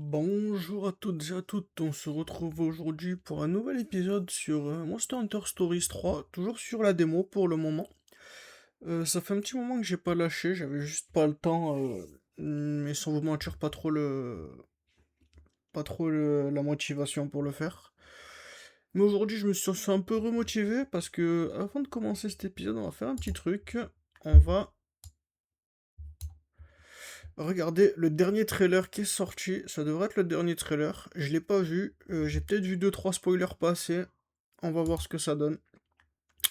Bonjour à toutes et à toutes, on se retrouve aujourd'hui pour un nouvel épisode sur Monster Hunter Stories 3, toujours sur la démo pour le moment. Ça fait un petit moment que j'ai pas lâché, j'avais juste pas le temps, mais sans vous mentir, la motivation pour le faire. Mais aujourd'hui, je me suis un peu remotivé parce que avant de commencer cet épisode, on va faire un petit truc. On va regarder le dernier trailer qui est sorti. Ça devrait être le dernier trailer. Je l'ai pas vu. J'ai peut-être vu deux trois spoilers passer. On va voir ce que ça donne.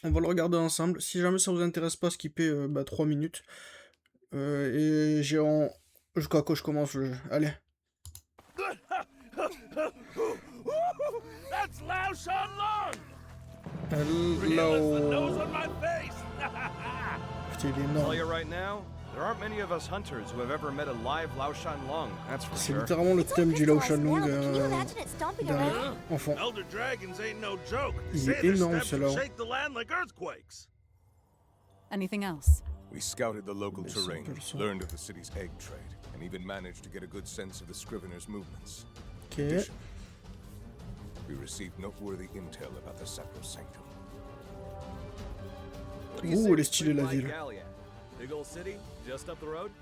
On va le regarder ensemble. Si jamais ça vous intéresse pas, skippez 3 minutes. Et j'ai en... Jusqu'à quoi je commence le jeu. Allez. That's Lao Shanlong! Realist that knows Hello. on my face! Putain, il est I'll tell you énorme. right now, there aren't many of us hunters who have ever met a live Lao Shanlong, that's for C'est sure. littéralement le thème du Lao Shanlong Can you imagine it stomping d'un around? enfant. Elder dragons ain't no joke. Il Say est their énorme, steps celui-là. will shake the land like earthquakes. Anything else? We scouted the local Mais terrain, c'est un peu le son. learned of the city's egg trade, and even managed to get a good sense of the Scrivener's movements. Ok. Additionally, we received noteworthy intel about the Sacrosanctum. What do you say Ouh, elle we est stylée swing la by ville. Gallia? Big old city, just up the road?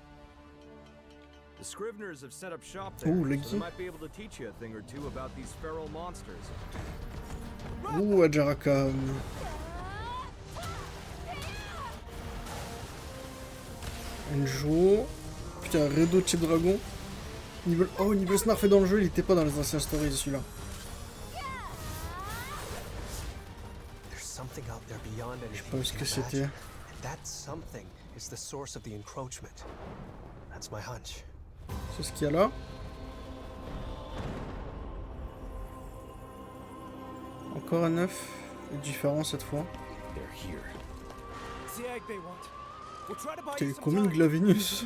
The Scriveners have set up shop there, Ouh, so Lucky. they might be able to teach you a thing or two about these feral monsters. Ouh, Ajaraka. Enjo. Putain, Redo type dragon. Niveau... Oh, niveau Snarf est dans le jeu, il était pas dans les anciens stories celui-là. There's something out there beyond Je sais anything pas we ce can que c'était. imagine, and that something is the source of the encroachment. That's my hunch. C'est ce qu'il y a là. Encore un œuf. Différent cette fois. They're here. It's the egg they want. We'll try to buy Putain, you il est some combien de time. Glavenius?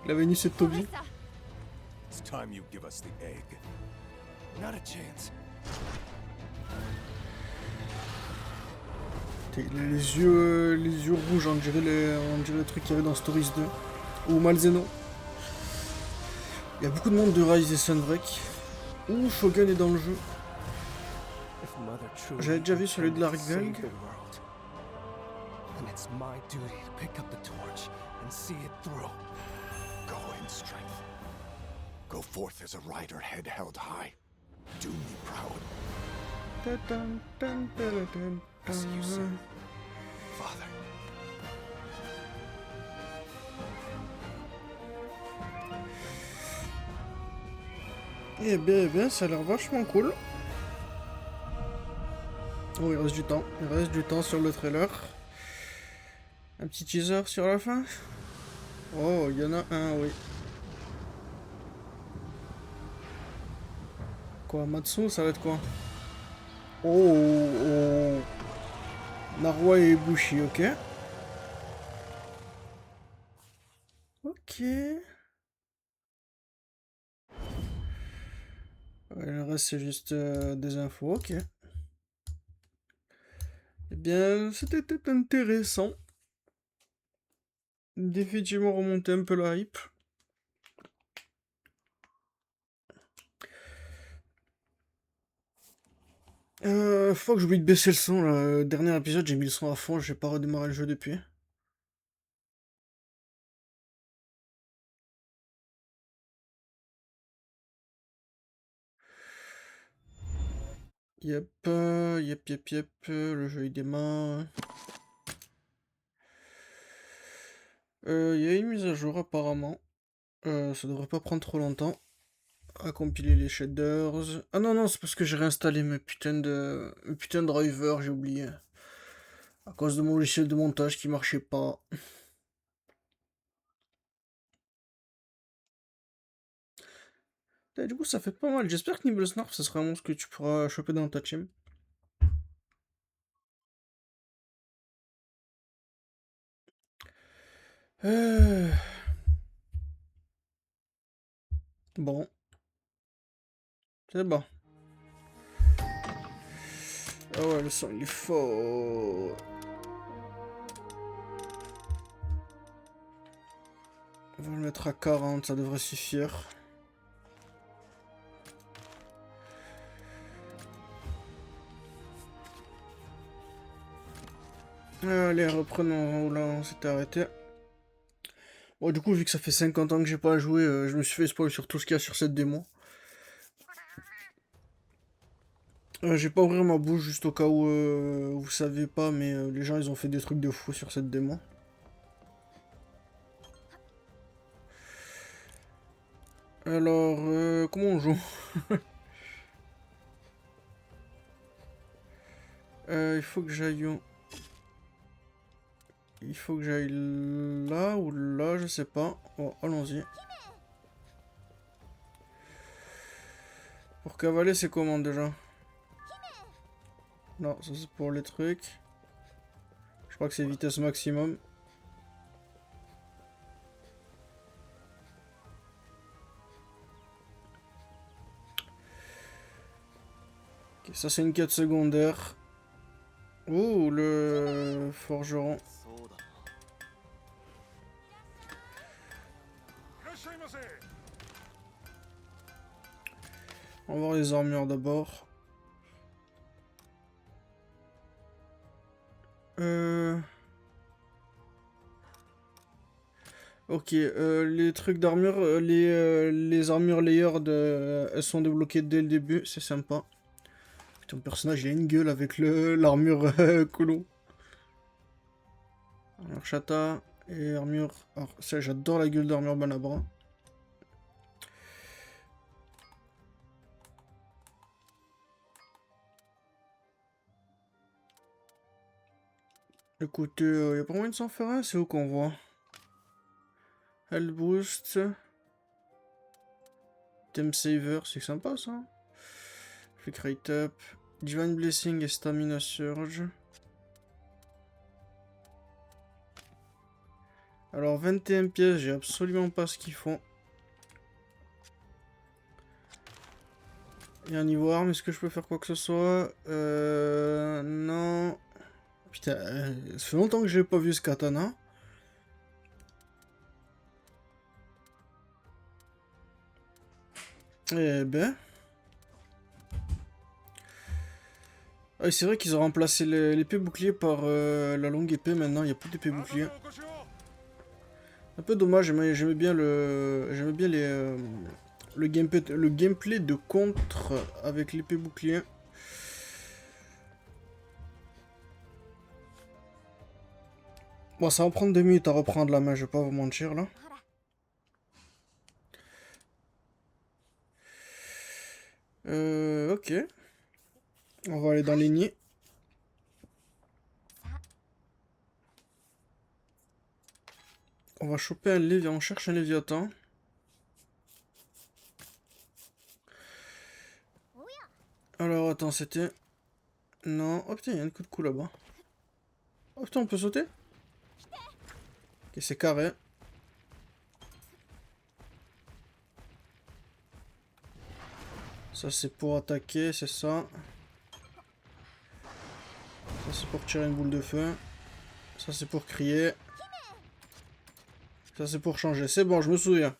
Glavenius et Toby. It's time you give us the egg. Not a chance. Putain, il a les yeux rouges, on dirait le truc qu'il y avait dans Stories 2. Ou Malzeno. Il y a beaucoup de monde de Rise et Sunbreak. Ouh, Shogun est dans le jeu. If Mother truly J'avais déjà vu celui de intended to Larkvelg. save the world, then it's my duty to pick up the torch and see it through. Go in strength. Go forth as a rider head held high. Do me proud. As you say, Father. Eh bien, ça a l'air vachement cool. Oh, il reste du temps. Il reste du temps sur le trailer. Un petit teaser sur la fin. Oh, il y en a un, oui. Quoi, Matsu, ça va être quoi? Oh. Narwa et Bushi, ok. Ok. Ouais, le reste, c'est juste des infos, ok. Eh bien, c'était intéressant. Définitivement remonter un peu la hype. Faut que j'oublie de baisser le son là. Le dernier épisode, j'ai mis le son à fond, j'ai pas redémarré le jeu depuis. Yep, le jeu il démarre. Il y a une mise à jour apparemment. Ça devrait pas prendre trop longtemps à compiler les shaders. Ah non, non, c'est parce que j'ai réinstallé mes putains de drivers, j'ai oublié. À cause de mon logiciel de montage qui marchait pas. Et du coup, ça fait pas mal. J'espère que niveau Snarf, ça sera un monstre que tu pourras choper dans ta team. Bon. C'est bon. Ah ouais, le son il est fort. On va le mettre à 40, ça devrait suffire. Allez, reprenons. Là, on s'était arrêté. Bon, du coup, vu que ça fait 50 ans que j'ai pas joué, je me suis fait spoil sur tout ce qu'il y a sur cette démo. J'ai pas ouvert ma bouche juste au cas où vous savez pas, mais les gens ils ont fait des trucs de fou sur cette démo. Alors, comment on joue? Il faut que j'aille où? Il faut que j'aille là ou là, je sais pas. Bon, allons-y. Pour cavaler, c'est comment déjà? Non, ça c'est pour les trucs. Je crois que c'est vitesse maximum. Ok, ça c'est une quête secondaire. Ouh, le forgeron. On va voir les armures d'abord. Ok, les trucs d'armure, les armures layered, elles sont débloquées dès le début, c'est sympa. Putain, mon personnage il a une gueule avec l'armure colo. Armure chata et armure... Alors ça j'adore la gueule d'armure Banabra. Écoutez, y a pas moyen de s'en faire un, c'est où qu'on voit? Health boost. Theme saver, c'est sympa ça. Quick rate up. Divine blessing et stamina surge. Alors 21 pièces, j'ai absolument pas ce qu'il faut. Et un niveau arme, est-ce que je peux faire quoi que ce soit? Non. Putain, ça fait longtemps que j'ai pas vu ce katana. Eh ben. Ah, c'est vrai qu'ils ont remplacé l'épée bouclier par la longue épée maintenant, il n'y a plus d'épée bouclier. Un peu dommage, j'aimais bien le gameplay de contre avec l'épée bouclier. Bon, ça va prendre 2 minutes à reprendre la main, je vais pas vous mentir là. Ok. On va aller dans les nids. On va choper un léviathan, on cherche un léviathan. Alors attends, c'était... Non, oh putain, il y a un coup de cou là-bas. Oh putain, on peut sauter? Ok, c'est carré. Ça c'est pour attaquer, c'est ça. Ça c'est pour tirer une boule de feu. Ça c'est pour crier. Ça c'est pour changer. C'est bon, je me souviens.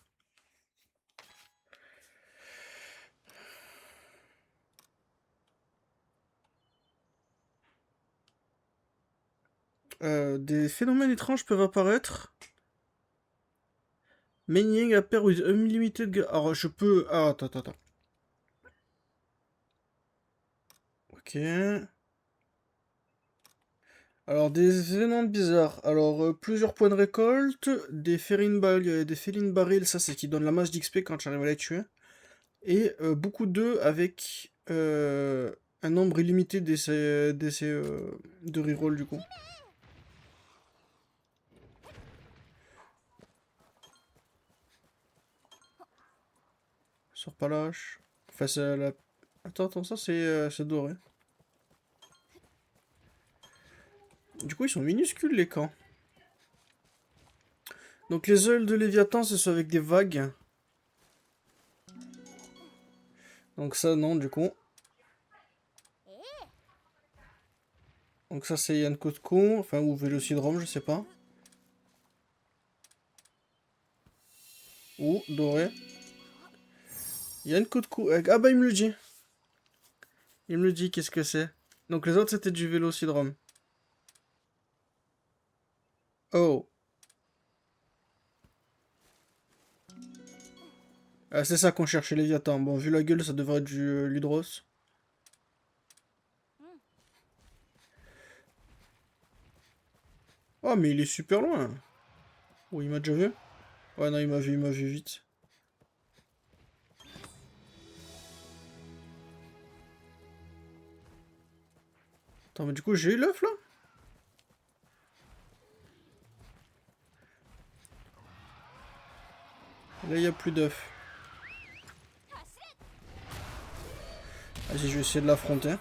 Des phénomènes étranges peuvent apparaître. Meaning appear with unlimited... Alors je peux... Ah, attends. Ok. Alors, des événements bizarres. Alors, plusieurs points de récolte, des Feline Barrel, ça c'est qui donne la masse d'XP quand j'arrive à les tuer. Et beaucoup d'œufs avec un nombre illimité d'essais de reroll du coup. Sors pas lâche. Enfin, c'est la... Attends, ça c'est doré. Du coup, ils sont minuscules les camps. Donc les ailes de Léviathan, c'est ceux avec des vagues. Donc ça, non, du coup. Donc ça, c'est Yann Kotko, enfin, ou Vélocidrome, je sais pas. Ou doré. Yann Kotko. Ah bah, il me le dit. Il me le dit, qu'est-ce que c'est. Donc les autres, c'était du Vélocidrome. Oh. Ah, c'est ça qu'on cherchait, Léviathan. Bon, vu la gueule, ça devrait être du Ludros. Oh, mais il est super loin. Oh, il m'a déjà vu? Ouais, non, il m'a vu vite. Attends, mais du coup, j'ai eu l'œuf, là? Là, il n'y a plus d'œuf. Vas-y, je vais essayer de l'affronter.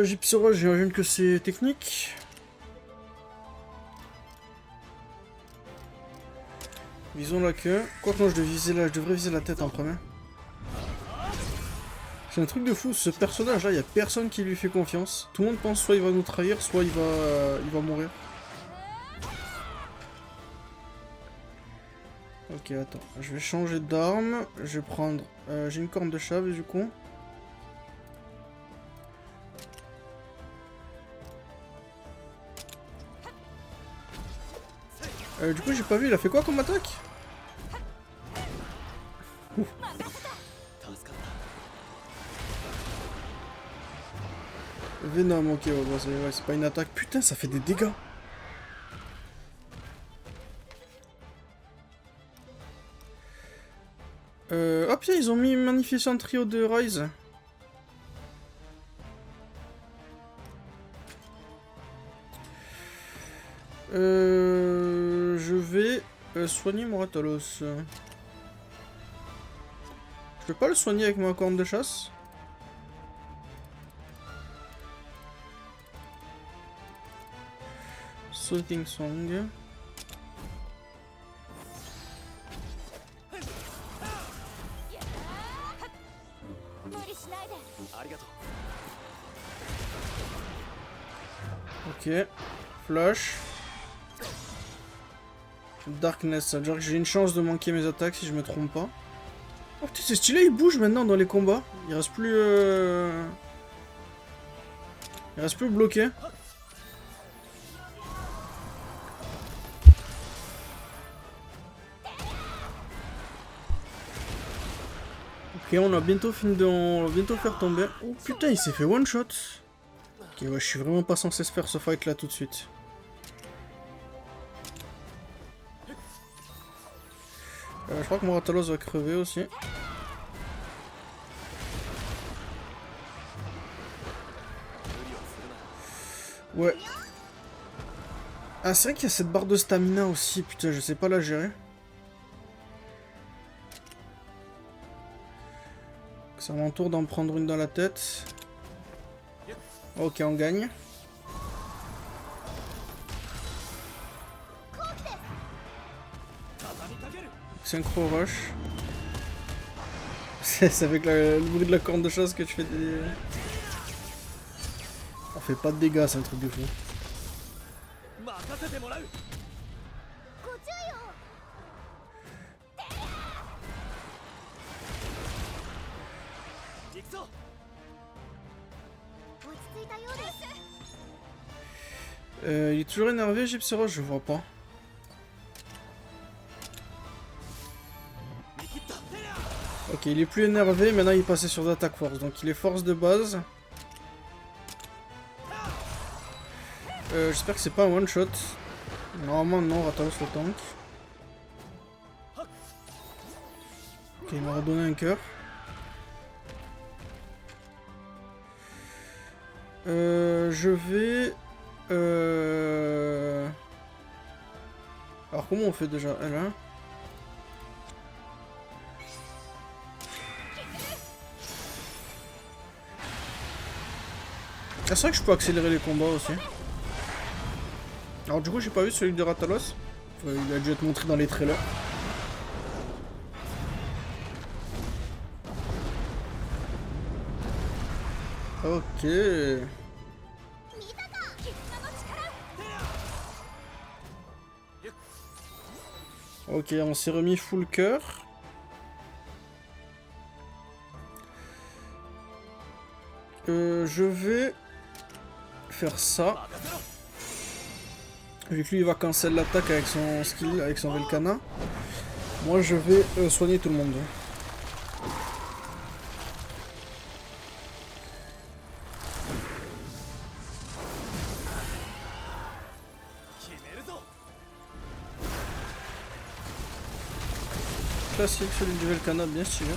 Gypsora, j'imagine que c'est technique. Visons la queue. Quoi que non, je devrais viser la tête en premier. C'est un truc de fou, ce personnage là, il n'y a personne qui lui fait confiance. Tout le monde pense soit il va nous trahir, soit il va mourir. Ok, attends, je vais changer d'arme. Je vais prendre... j'ai une corne de chave du coup. Du coup, j'ai pas vu, il a fait quoi comme attaque? Ouf. Venom, ok, ouais, c'est pas une attaque. Putain, ça fait des dégâts. Oh putain, ils ont mis Magnificent Trio de Rise. Je vais soigner mon Ratalos. Je peux pas le soigner avec ma corne de chasse? Soothing Song. Ok. Flash. Darkness, ça veut dire que j'ai une chance de manquer mes attaques si je me trompe pas. Oh putain, c'est stylé, il bouge maintenant dans les combats. Il reste plus... Il reste plus bloqué. Ok, on a bientôt fini de... On va bientôt faire tomber. Oh putain, il s'est fait one shot. Ok, ouais, je suis vraiment pas censé se faire ce fight là tout de suite. Je crois que mon Ratalos va crever aussi. Ouais. Ah, c'est vrai qu'il y a cette barre de stamina aussi. Putain, je sais pas la gérer. C'est à mon tour d'en prendre une dans la tête. Ok, on gagne. Synchro rush. C'est avec le bruit de la corne de chasse que tu fais des... On fait pas de dégâts, c'est un truc de fou. Il est toujours énervé, Gypsera, je vois pas. Ok, il est plus énervé, maintenant il est passé sur l'attaque force, donc il est force de base. J'espère que c'est pas un one shot. Normalement non, Ratalos le tank. Ok, il m'a redonné un cœur. Je vais... Alors comment on fait déjà? Elle, hein? Ah, c'est vrai que je peux accélérer les combats aussi. Alors du coup j'ai pas vu celui de Ratalos. Il a dû être montré dans les trailers. Ok. Ok, on s'est remis full cœur. Je vais faire ça. Vu que lui il va cancel l'attaque avec son skill, avec son Velkana. Moi je vais soigner tout le monde. Classique celui du Velkana, bien stylé.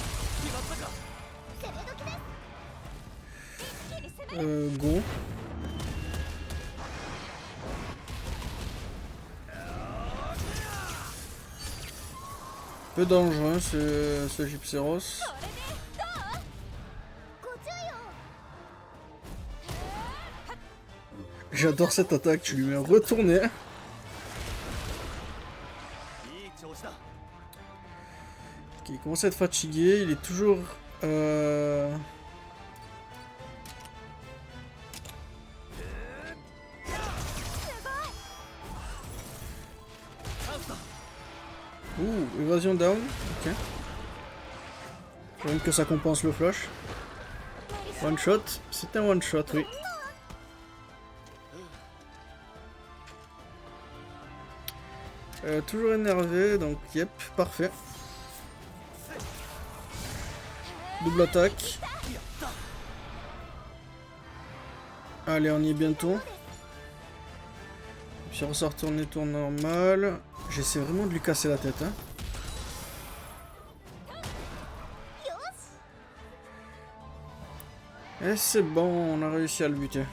Go. Peu dangereux ce Gypseros. J'adore cette attaque, tu lui mets un retourné. Ok, il commence à être fatigué, il est toujours... Ouh, évasion down, ok. Même que ça compense le flash. One shot, c'est un one shot, oui. Toujours énervé, donc yep, parfait. Double attaque. Allez, on y est bientôt. Puis ressortir en étour normal. J'essaie vraiment de lui casser la tête. Hein. Et c'est bon, on a réussi à le buter.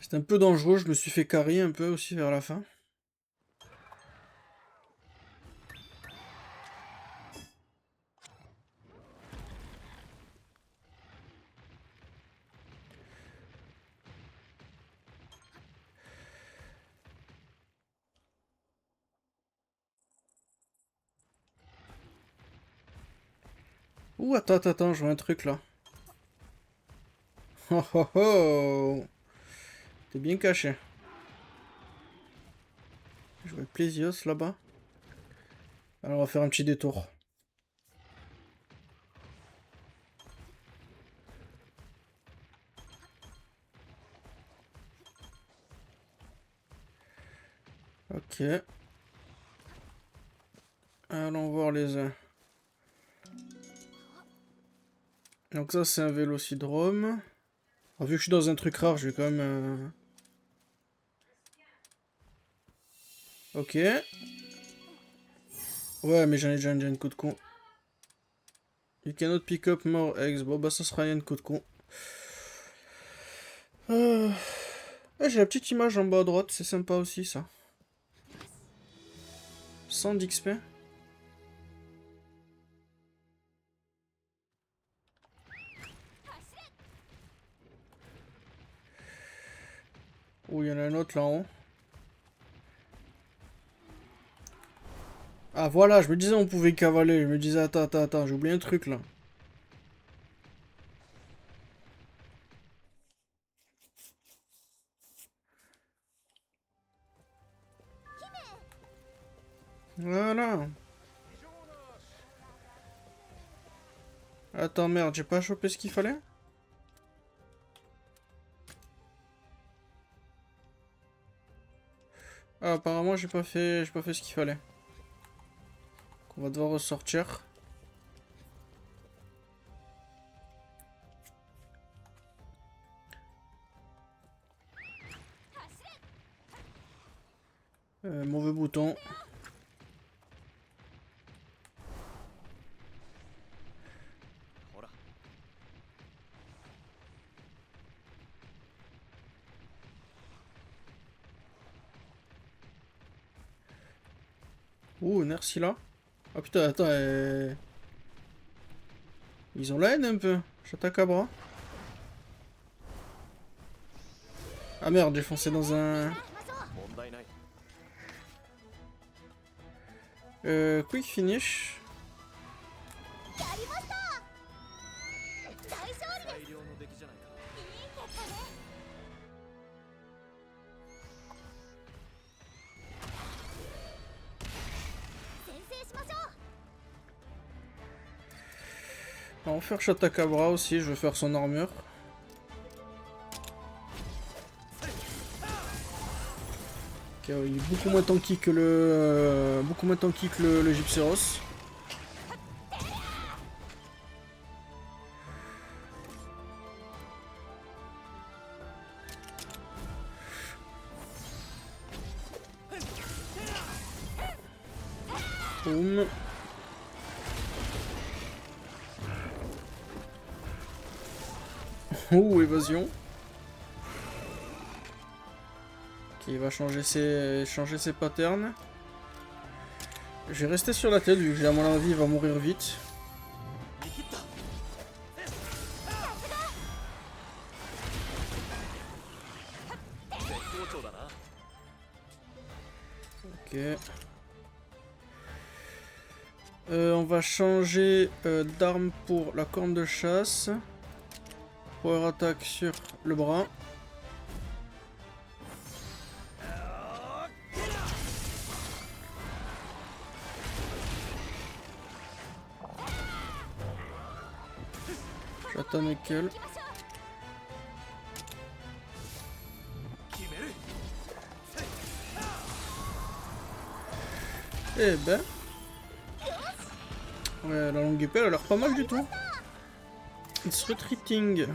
C'est un peu dangereux, je me suis fait carry un peu aussi vers la fin. Ouh, attends, je vois un truc là. Oh oh oh! T'es bien caché. Je vois Plésios là-bas. Alors on va faire un petit détour. Ok. Allons voir les uns. Donc ça c'est un vélocidrome. Alors, vu que je suis dans un truc rare, je vais quand même... Ok. Ouais, mais j'en ai déjà un coup de con. You cannot pick up more eggs. Bon bah ça sera un coup de con. J'ai la petite image en bas à droite, c'est sympa aussi ça. 100 d'XP. Oh, il y en a un autre là en haut. Ah voilà, je me disais on pouvait cavaler. Je me disais attends, j'ai oublié un truc là. Voilà. Attends, merde, j'ai pas chopé ce qu'il fallait? Ah, apparemment j'ai pas fait ce qu'il fallait. Donc, on va devoir ressortir. Mauvais bouton. Ouh, merci là. Ah putain, attends. Ils ont la haine un peu. J'attaque à bras. Ah merde, j'ai foncé dans un... Quick finish. On va faire Chatakabra aussi, je vais faire son armure. Ok, ouais, il est beaucoup moins tanky que le Gypseros. Boum. Oh, évasion. Ok, il va changer ses patterns. Je vais rester sur la tête vu que à mon avis il va mourir vite. Ok. On va changer d'arme pour la corne de chasse. Power attack sur le bras. J'attends nickel. Eh ben. Ouais, la longue épée elle a l'air pas mal du tout. It's retreating.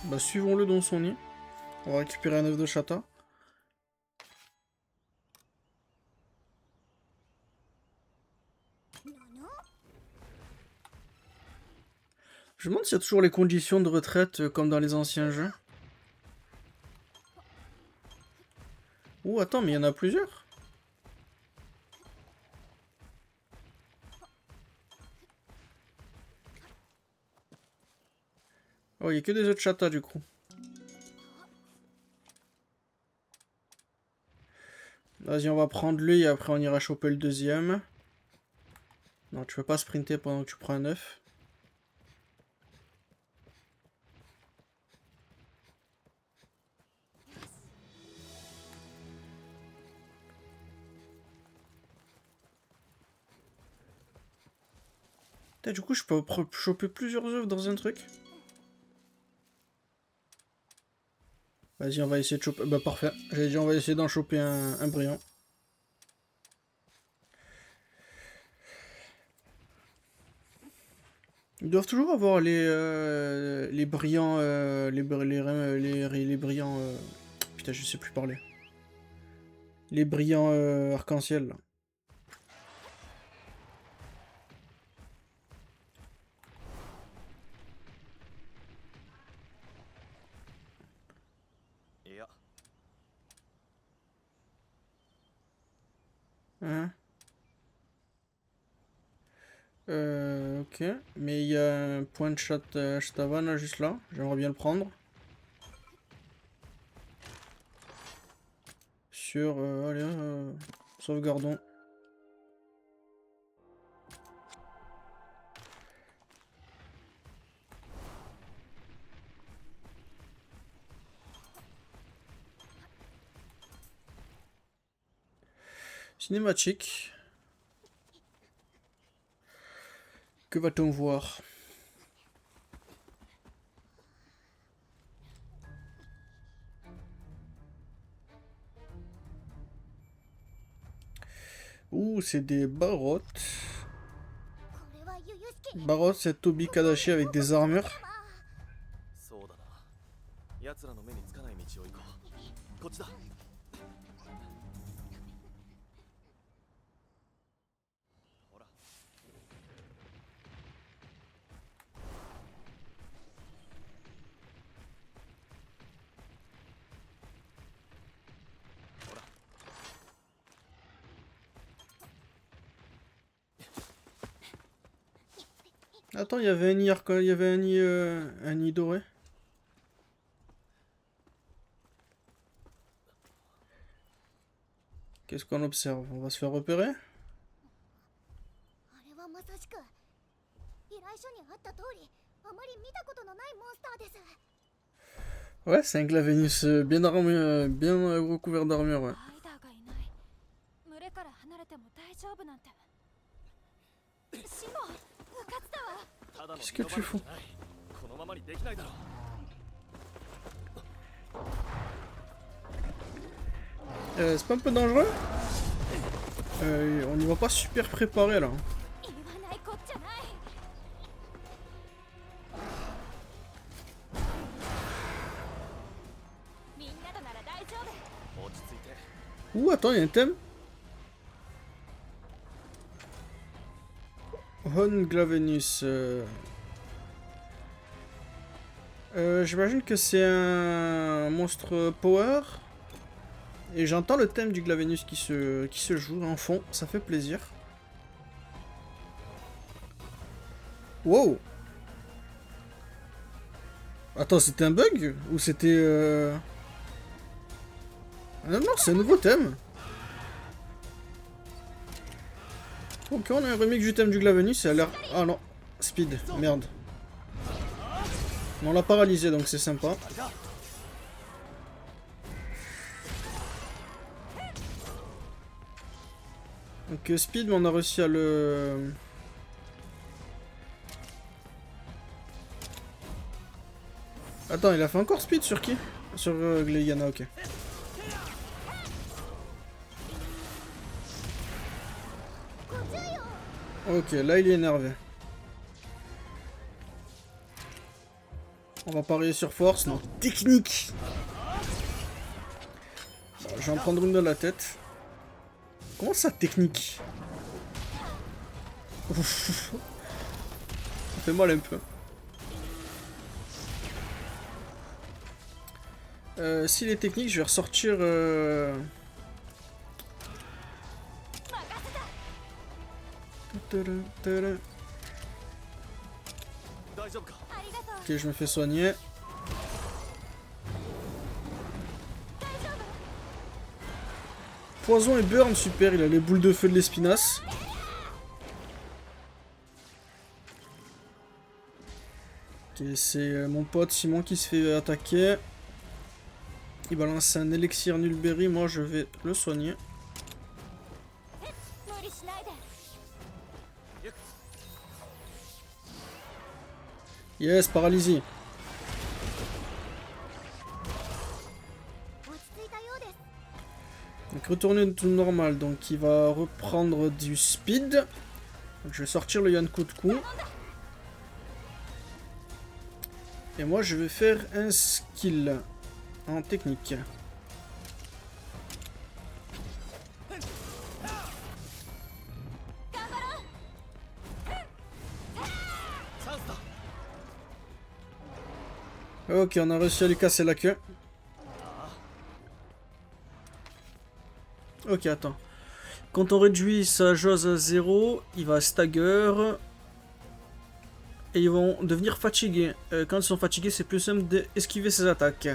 Bah suivons-le dans son nid. On va récupérer un œuf de chata. Je me demande s'il y a toujours les conditions de retraite comme dans les anciens jeux. Ouh, attends, mais il y en a plusieurs. Oh, il n'y a que des œufs de chata du coup. Vas-y, on va prendre lui et après on ira choper le deuxième. Non, tu peux pas sprinter pendant que tu prends un œuf. Du coup, je peux choper plusieurs œufs dans un truc. Vas-y, on va essayer de choper... Bah parfait. J'allais dire, on va essayer d'en choper un brillant. Ils doivent toujours avoir les brillants... les brillants... Putain, je sais plus parler. Les brillants arc-en-ciel, là. Hein? Ok. Mais il y a un point de Shtavana juste là. J'aimerais bien le prendre. Sur... allez, sauvegardons. Cinématique. Que va-t-on voir? Ouh, c'est des barottes. Barottes, c'est Tobi Kadashi avec des armures. Attends, il y avait un nid doré. Qu'est-ce qu'on observe? On va se faire repérer? Ouais, c'est un Glavenus bien armé, bien recouvert d'armure, ouais. Qu'est-ce que tu fous? C'est pas un peu dangereux? On y va pas super préparé là. 言わないこっちゃない。みんなとなら大丈夫。落ち着いて。 Ouh, attends, il y a un thème. Hon Glavenus. J'imagine que c'est un monstre power. Et j'entends le thème du Glavenus qui se joue en fond. Ça fait plaisir. Wow. Attends, c'était un bug? Ou c'était... Ah non, c'est un nouveau thème. Ok, on a un remake du thème du Glavenus, ça a l'air... Ah non, speed, merde. Mais on l'a paralysé, donc c'est sympa. Donc speed, mais on a réussi à le... Attends, il a fait encore speed sur qui? Sur Gleiana, ok. Ok, là il est énervé. On va parier sur force, non. Technique. Bon, je vais en prendre une de la tête. Comment ça, technique? Ouf. Ça fait mal un peu. S'il est technique, je vais ressortir... Ok, je me fais soigner. Poison et burn, super, il a les boules de feu de l'espinasse. Ok, c'est mon pote Simon qui se fait attaquer. Il balance un élixir Nulberry, moi je vais le soigner. Yes, paralysie. Donc retourner tout normal, donc il va reprendre du speed. Donc, je vais sortir le Yankutku. Et moi je vais faire un skill en technique. Ok, on a réussi à lui casser la queue. Ok, attends. Quand on réduit sa jauge à 0, il va stagger. Et ils vont devenir fatigués. Quand ils sont fatigués, c'est plus simple d'esquiver ses attaques.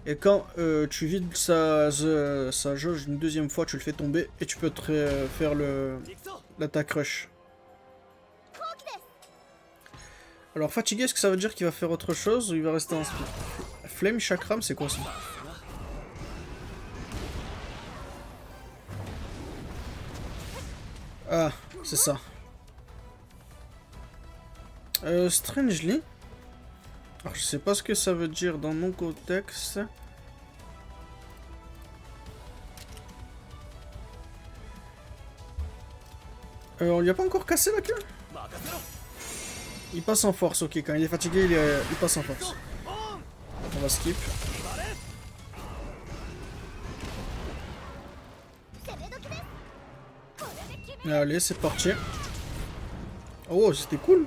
Et quand tu vides sa jauge une deuxième fois, tu le fais tomber et tu peux te faire l'attaque rush. Alors fatigué, est-ce que ça veut dire qu'il va faire autre chose ou il va rester en speed? Flame Chakram, c'est quoi ça? Ah, c'est ça. Strangely. Alors je sais pas ce que ça veut dire dans mon contexte. On lui a pas encore cassé la queue? Il passe en force, ok, quand il est fatigué, il passe en force. On va skip. Allez, c'est parti. Oh, c'était cool.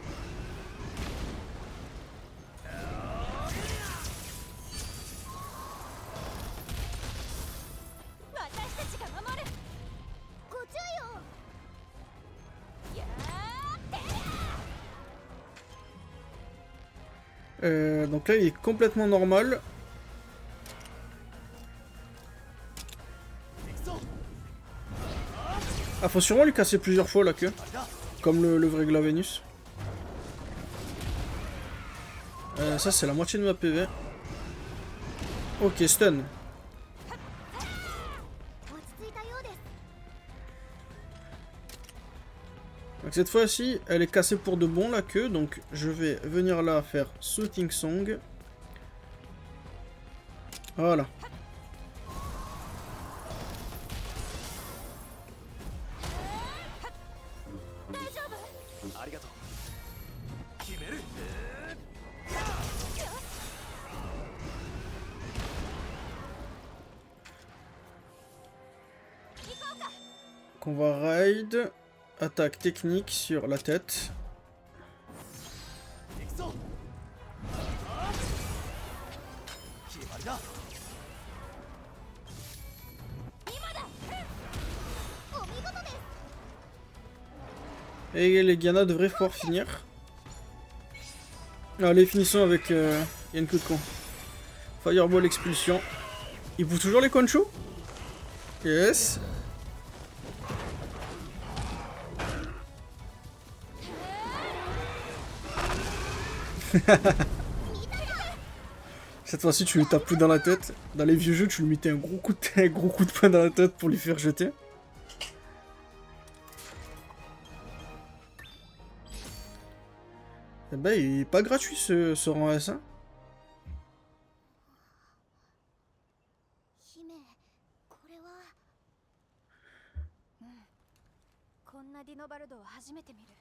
Donc là il est complètement normal. Ah, faut sûrement lui casser plusieurs fois la queue. Comme le vrai Glavenus. Ça c'est la moitié de ma PV. Ok, stun. Donc cette fois-ci, elle est cassée pour de bon la queue, donc je vais venir là faire Shooting Song. Voilà. Donc on va raid. Attaque technique sur la tête. Et les Giana devraient pouvoir finir. Allez, finissons avec Yann coup de con. Fireball expulsion. Il pousse toujours les Konshu? Yes. Cette fois-ci, tu lui tapes plus dans la tête. Dans les vieux jeux, tu lui mettais un gros coup de poing dans la tête pour lui faire jeter. Eh ben, il est pas gratuit ce rang S, hein. 姫これはこんなディノバルドを初めて見る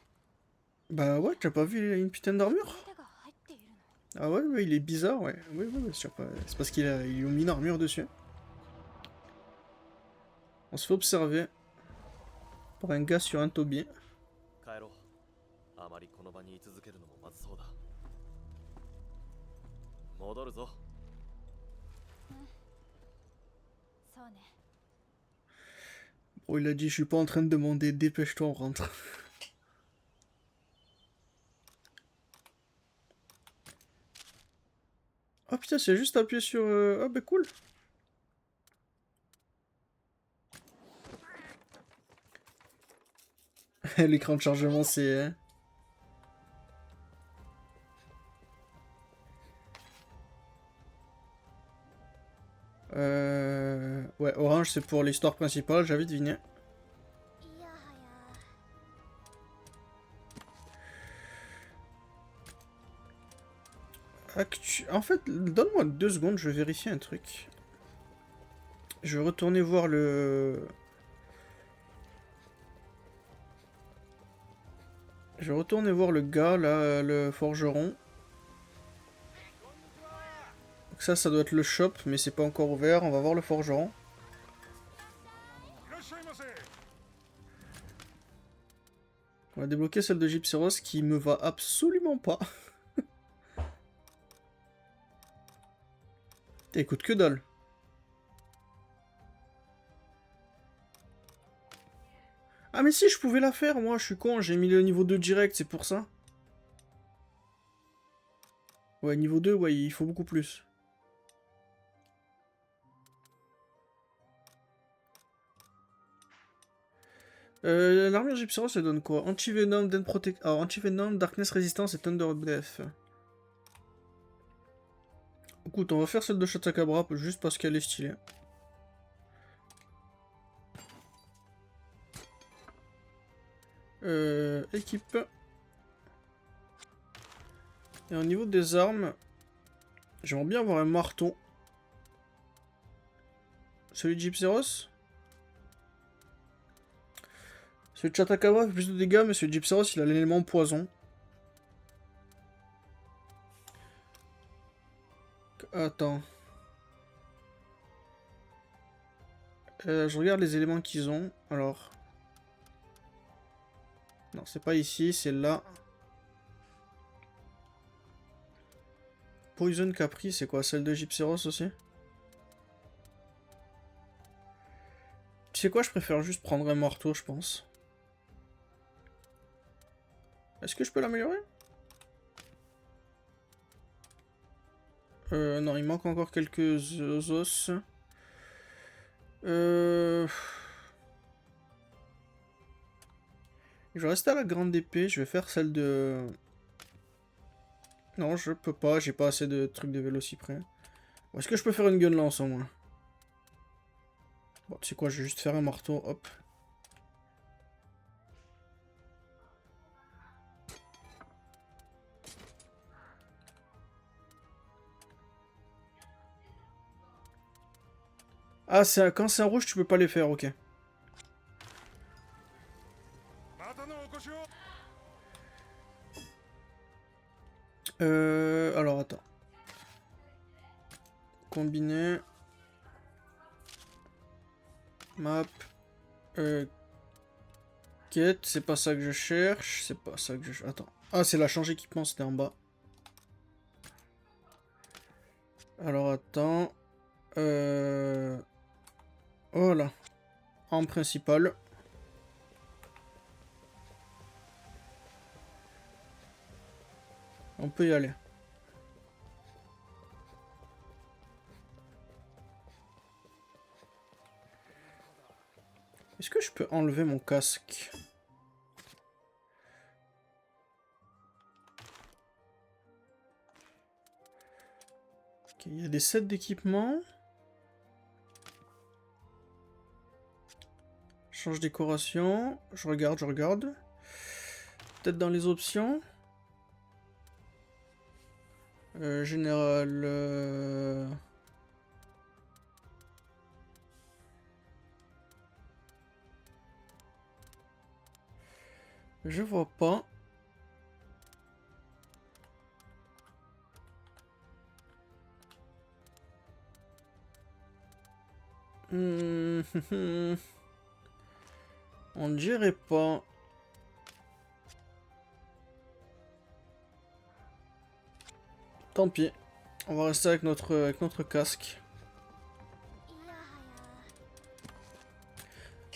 Bah ouais, t'as pas vu une putain d'armure? 手が入っているの Ah ouais, ouais, il est bizarre, ouais. Oui, oui, c'est parce qu'il a, ils lui ont mis une armure dessus. On se fait observer par un gars sur un toby. 帰ろう。あまりこの場に居続けるのもまずそうだ。戻るぞ。そうね Bon, il a dit, je suis pas en train de demander, dépêche-toi, on rentre. Oh putain, c'est juste appuyer sur... Ah bah cool. L'écran de chargement, c'est... Ouais, orange, c'est pour l'histoire principale, j'avais deviné. いやはや En fait, donne-moi 2 secondes, je vais vérifier un truc. Je vais retourner voir le... Je vais retourner voir le gars, là, le forgeron. Donc ça doit être le shop, mais c'est pas encore ouvert. On va voir le forgeron. On va débloquer celle de Gypsy Rose qui me va absolument pas. Écoute, que dalle. Ah mais si, je pouvais la faire, moi, je suis con, j'ai mis le niveau 2 direct, c'est pour ça. Ouais, niveau 2, ouais, il faut beaucoup plus. L'armure Gypsy Rose, ça donne quoi? Anti-Venom, Den Protect... Alors, Anti-Venom, Darkness Resistance et Thunder Breath. Écoute, on va faire celle de Chatakabra, juste parce qu'elle est stylée. Équipe. Et au niveau des armes, j'aimerais bien avoir un marteau. Celui de Gypsy Rose. Celui de Chatakabra fait plus de dégâts, mais celui de Gypsy Rose, il a l'élément poison. Attends. Je regarde les éléments qu'ils ont. Alors. Non, c'est pas ici, c'est là. Poison Capri, c'est quoi? Celle de Gypsy Rose aussi? Tu sais quoi? Je préfère juste prendre un marteau, je pense. Est-ce que je peux l'améliorer? Non, il manque encore quelques os. Je vais rester à la grande épée, je vais faire celle de... Non, je peux pas, j'ai pas assez de trucs de Vélocyprès. Est-ce que je peux faire une gun lance au moins? Bon, tu sais quoi, je vais juste faire un marteau, hop. Ah, quand c'est un rouge, tu peux pas les faire, ok. Alors attends. Combiner. Map. Quête, c'est pas ça que je cherche. C'est pas ça que je... Attends. Ah, c'est la change équipement, c'était en bas. Alors attends. Voilà. En principal. On peut y aller. Est-ce que je peux enlever mon casque? Ok, il y a des sets d'équipement. Change décoration. Je regarde, je regarde. Peut-être dans les options. Général. Je vois pas. On dirait pas. Tant pis. On va rester avec notre casque.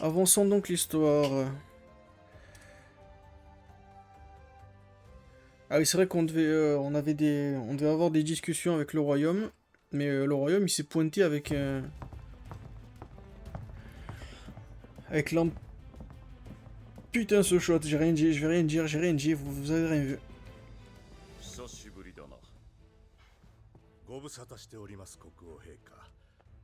Avançons donc l'histoire. Ah oui, c'est vrai qu'on devait, on devait avoir des discussions avec le royaume, mais le royaume il s'est pointé avec l'homme. Putain ce shot, j'ai rien dit, je vais rien dire, j'ai rien dit, vous avez rien vu. 久しぶりだな。ご無沙汰しております国王陛下。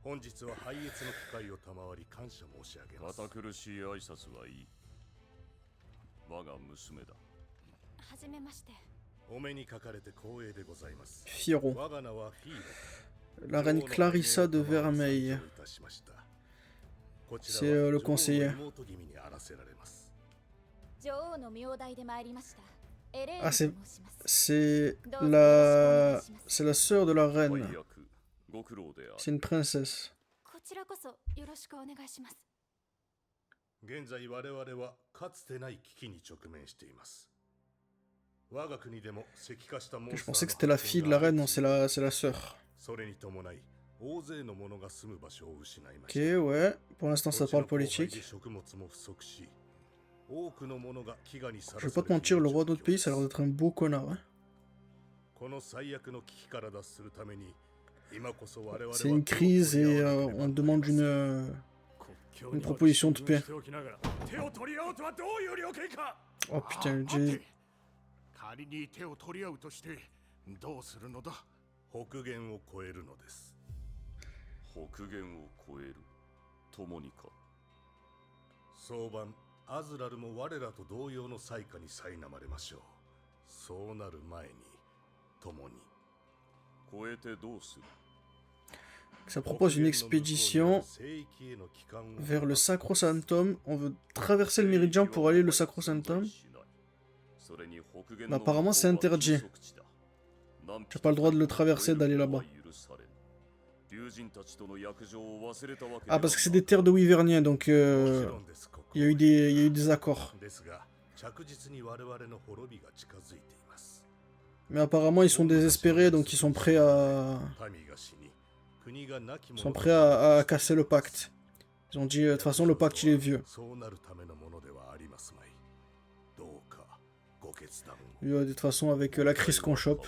本日は拝謁の機会を賜り感謝申し上げます。堅苦しい挨拶はいい。我が娘だ。はじめまして。お目にかかれて光栄でございます。 Firo. 我が名はフィーロ。 La reine Clarissa de Vermeil. C'est le conseiller. Ah, c'est la sœur de la reine. C'est une princesse. 現在我々はかつてない危機に直面しています。我が国でも石化したモン Je スター pensais que c'était la fille de la reine, non, c'est la sœur. それに伴い大勢の者が住む場所を失いま Ok, した。 ouais. Pour l'instant, ça parle こちらの荒廃 politique. で食物も不足し、多くの者が飢餓にさら Je vais さ pas れ te てい mentir, る le roi de 状 notre 況 pays, で ça a す。 l'air d'être un beau connard. Hein. この最悪の危機から脱するために、今こそ我々は C'est une crise et on demande une proposition de paix. 手を取り合うとはどういう了解か。 Oh putain, j'ai... 仮に手を取り合うとしてどうするのだ。北限を越えるのです。北限を越える。共にか。早晩アズラルも我らと同様の災禍に苛まれましょう。そうなる前に共に。越えてどうする。 Ça propose une expédition vers le Sacrosanctum. On veut traverser le méridien pour aller au Sacrosanctum. Mais apparemment, c'est interdit. J'ai pas le droit de le traverser, d'aller là-bas. Ah, parce que c'est des terres de Wyverniens, donc il y a eu des accords. Mais apparemment, ils sont désespérés, donc ils sont prêts à casser le pacte. Ils ont dit, de toute façon, le pacte, il est vieux. Et, de toute façon, avec la crise qu'on chope.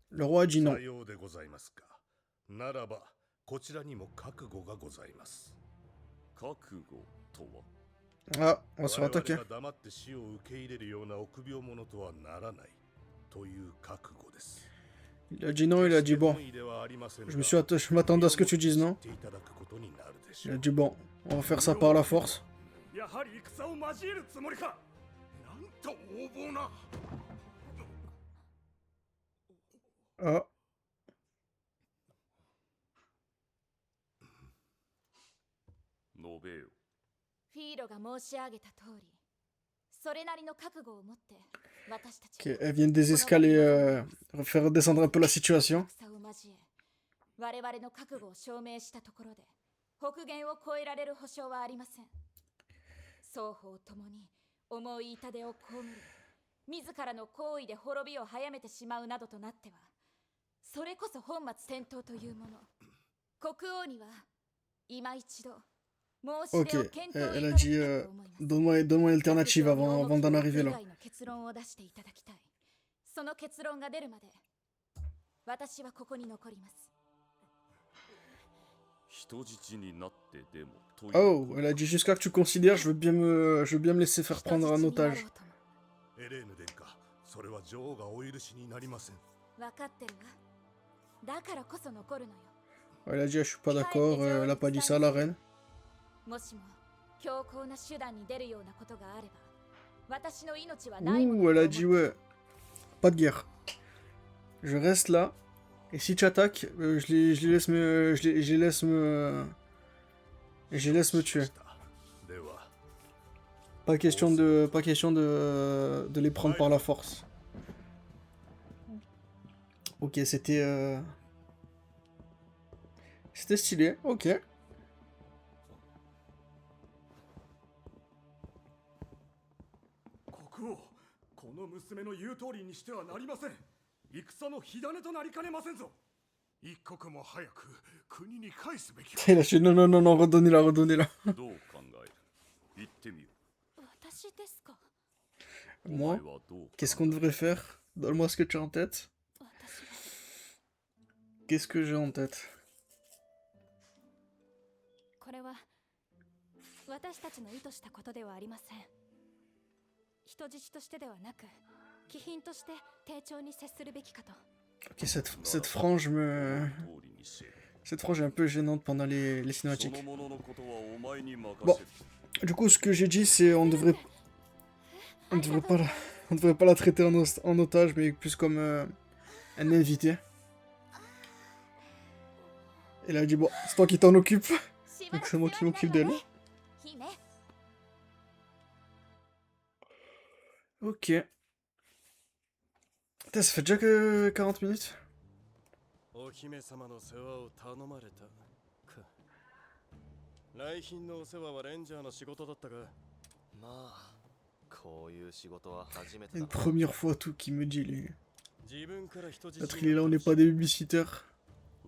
Le roi a dit non. Ah, on va se faire attaquer. Il a dit non, il a dit bon. Je m'attendais à ce que tu dises non. Il a dit bon, on va faire ça par la force. やはり戦を交えるつもりか。なんと横暴な。 Ah. 述べよ。フィーロが申し上げた通り、それなりの覚悟を持って私たち Ok, elle vient de désescaler, faire redescendre un peu la situation. 戦を交え我々の覚悟を証明したところで北限を越えられる保証はありません。双方ともに重い痛手を被り、自らの行為で滅びを早めてしまうなどとなっては、それこそ本末転倒というもの。国王には今一度申し Ok, 出を検討いただ elle a き dit たいと思います。 donne-moi une alternative avant d'en arriver là. 結論を出していただきたい。その結論が出るまで私はここに残ります。人質になってでもという Oh, elle a dit jusqu'à que tu considères, je veux bien me laisser faire prendre un otage. エレーヌ殿下、それは女王がお許しになりません。分かってるわ。だからこそ残るのよ。 Elle a dit, je suis pas d'accord, elle a pas dit ça, la reine. もしも強硬な手段に出るようなことがあれば、私の命はないもの Ouh, elle だ a と dit, 思って ouais, pas de guerre. Je reste là, et si tu attaques, je les laisse me tuer. では、 Pas question de les prendre par la force. Ok, c'était stylé, ok. 国王、この娘の言う通りにしてはなりません。戦の火種となりかねませんぞ。一刻も早く国に返すべき。 Elle a fait, non, non, non, non, redonnez-la, redonnez-la. どう考える？言ってみよ。私ですか？お Moi, 前はどう？ qu'est-ce qu'on devrait faire? Donne-moi ce que tu as en tête. 私は Qu'est-ce que j'ai en tête? これは私たちの意図したことではありません。人質としてではなく、貴賓として丁重に接するべきかと。 Ok, cette frange me... 通りにせよ。 Cette frange est un peu gênante pendant les その cinématiques. もののことはお前に任 Bon. せる。 Du coup, ce que j'ai dit, c'est on devrait pas la traiter en otage, mais plus comme un invité. Elle a dit, bon, c'est toi qui t'en occupe. Donc c'est moi qui m'occupe d'elle. Ok. Putain, ça fait déjà que 40 minutes. お姫様の世話を頼まれたか。来賓のお世話はレンジャーの仕事だったが、まあこういう仕事は初めて Une だ。 première fois tout qui me dit, lui. 自分から人質 Peut-être qu'il est là, on n'est pas des babysitters.